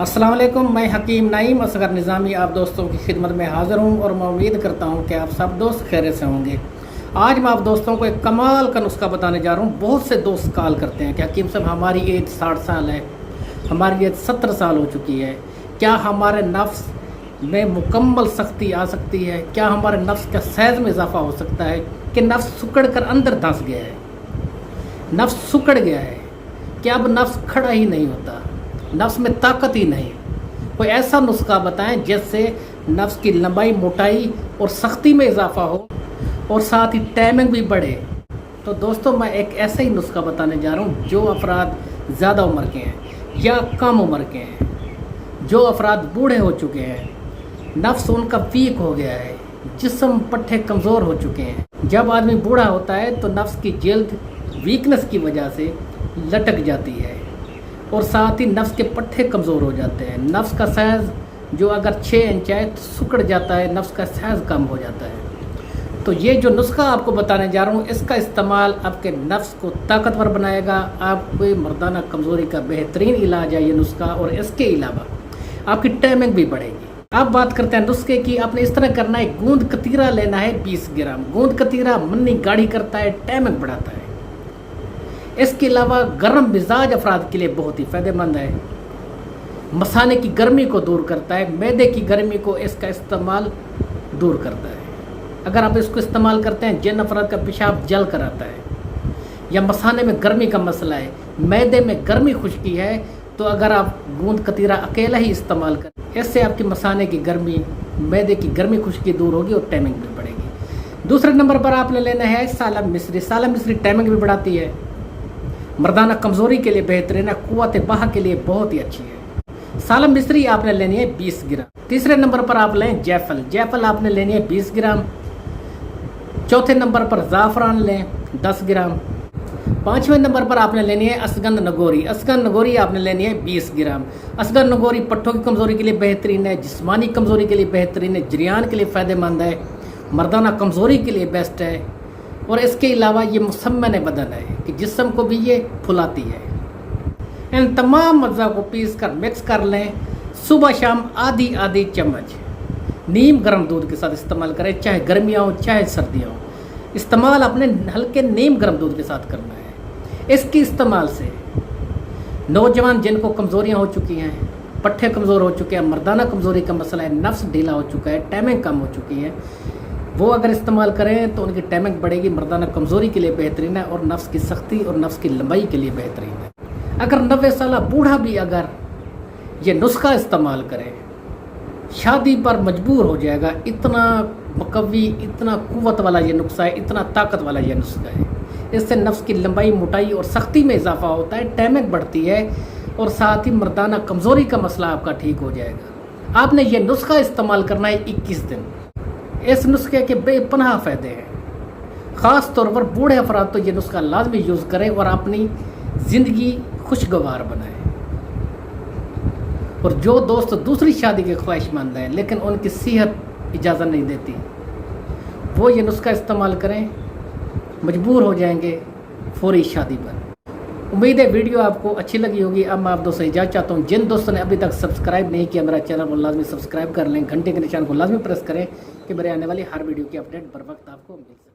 अस्सलाम वालेकुम, मैं हकीम नईम असगर निज़ामी आप दोस्तों की खिदमत में हाज़िर हूँ और मैं उम्मीद करता हूँ कि आप सब दोस्त खैरियत से होंगे। आज मैं आप दोस्तों को एक कमाल का नुस्खा बताने जा रहा हूँ। बहुत से दोस्त कॉल करते हैं कि हकीम साहब हमारी एज 60 साल है, हमारी एज 70 साल हो चुकी है, क्या हमारे नफ्स में मुकम्मल सख्ती आ सकती है, क्या हमारे नफ्स का सहज में इजाफा हो सकता है कि नफ्स सुकड़ कर अंदर धंस गया है, नफ्स सुकड़ गया है, क्या अब नफ्स खड़ा ही नहीं होता, नफ्स में ताकत ही नहीं। कोई ऐसा नुस्खा बताएं जिससे नफ्स की लंबाई, मोटाई और सख्ती में इजाफा हो और साथ ही टाइमिंग भी बढ़े। तो दोस्तों मैं एक ऐसा ही नुस्खा बताने जा रहा हूँ जो अफराद ज़्यादा उम्र के हैं या कम उम्र के हैं, जो अफराद बूढ़े हो चुके हैं, नफ्स उनका वीक हो गया है, जिस्म पट्टे कमज़ोर हो चुके हैं। जब आदमी बूढ़ा होता है तो नफ्स की जल्द वीकनेस की वजह से लटक जाती है और साथ ही नफ्स के पट्टे कमज़ोर हो जाते हैं। नफ्स का सहज जो अगर 6 इंच है तो सुकड़ जाता है, नफ्स का सहज कम हो जाता है। तो ये जो नुस्खा आपको बताने जा रहा हूँ, इसका इस्तेमाल आपके नफ्स को ताकतवर बनाएगा, आपको मर्दाना कमज़ोरी का बेहतरीन इलाज है ये नुस्खा, और इसके अलावा आपकी टाइमिंग भी बढ़ेगी। अब बात करते हैं नुस्खे की। आपने इस तरह करना है, गूंद कतीरा लेना है 20 ग्राम। गूंद कतीरा मन्नी गाढ़ी करता है, टाइमिंग बढ़ाता है। इसके अलावा गर्म मिजाज अफराद के लिए बहुत ही फ़ायदेमंद है, मसाने की गर्मी को दूर करता है, मैदे की गर्मी को इसका इस्तेमाल दूर करता है। अगर आप इसको इस्तेमाल करते हैं, जिन अफराद का पेशाब जल कर आता है या मसाने में गर्मी का मसला है, मैदे में गर्मी खुश्की है, तो अगर आप गूंद कतीरा अकेला ही इस्तेमाल करें, इससे आपकी मसाने की गर्मी, मैदे की गर्मी खुश्की दूर होगी और टाइमिंग भी बढ़ेगी। दूसरे नंबर पर आपने लेना है सालम मिस्री। सालम मिस्री टाइमिंग भी बढ़ाती है, मर्दाना कमज़ोरी के लिए बेहतरीन है, कुव्वत बाह के लिए बहुत ही अच्छी है। सालम मिस्री आपने लेनी है 20 ग्राम। तीसरे नंबर पर आप लें जायफल। जायफल आपने लेनी है 20 ग्राम। चौथे नंबर पर ज़ाफ़रान लें 10 ग्राम। पाँचवें नंबर पर आपने लेनी है असगंध नगोरी। असगंध नगोरी आपने लेनी है 20 ग्राम। असगंध नगोरी पट्टों की कमज़ोरी के लिए बेहतरीन है, जिस्मानी कमज़ोरी के लिए बेहतरीन है, जरियान के लिए फ़ायदेमंद है, मर्दाना कमज़ोरी के लिए बेस्ट है, और इसके अलावा ये मुसम्मन बदन है कि जिस्म को भी ये फुलाती है। इन तमाम अज़्ज़ा को पीस कर मिक्स कर लें। सुबह शाम आधी आधी चम्मच नीम गर्म दूध के साथ इस्तेमाल करें, चाहे गर्मियाँ हो चाहे सर्दियाँ हो। इस्तेमाल अपने हल्के नीम गर्म दूध के साथ करना है। इसके इस्तेमाल से नौजवान जिनको कमज़ोरियाँ हो चुकी हैं, पट्टे कमज़ोर हो चुके हैं, मर्दाना कमज़ोरी का मसला है, नफ्स ढीला हो चुका है, टाइमिंग कम हो चुकी है, वो अगर इस्तेमाल करें तो उनकी टाइमिंग बढ़ेगी, मर्दाना कमज़ोरी के लिए बेहतरीन है और नफ्स की सख्ती और नफ्स की लंबाई के लिए बेहतरीन है। अगर 90 साल बूढ़ा भी अगर ये नुस्खा इस्तेमाल करे, शादी पर मजबूर हो जाएगा। इतना मुकव्वी, इतना कुव्वत वाला ये नुस्खा है, इतना ताकत वाला ये नुस्खा है। इससे नफ्स की लंबाई, मोटाई और सख्ती में इजाफा होता है, टाइमिंग बढ़ती है और साथ ही मर्दाना कमज़ोरी का मसला आपका ठीक हो जाएगा। आपने ये नुस्खा इस्तेमाल करना है 21 दिन। इस नुस्खे के बेपनाह फ़ायदे हैं, ख़ास तौर पर बूढ़े अफराद तो ये नुस्खा लाजमी यूज़ करें और अपनी ज़िंदगी खुशगवार बनाएं। और जो दोस्त दूसरी शादी के ख्वाहिशमंद हैं लेकिन उनकी सेहत इजाज़त नहीं देती, वो ये नुस्खा इस्तेमाल करें, मजबूर हो जाएंगे फौरी शादी पर। उम्मीद है वीडियो आपको अच्छी लगी होगी। अब मैं आप दोस्तों से इजाज़त चाहता हूँ। जिन दोस्तों ने अभी तक सब्सक्राइब नहीं किया मेरा चैनल, वो लाजमी सब्सक्राइब कर लें, घंटे के निशान को लाजमी प्रेस करें कि मेरे आने वाली हर वीडियो की अपडेट बर वक्त आपको मिल सके।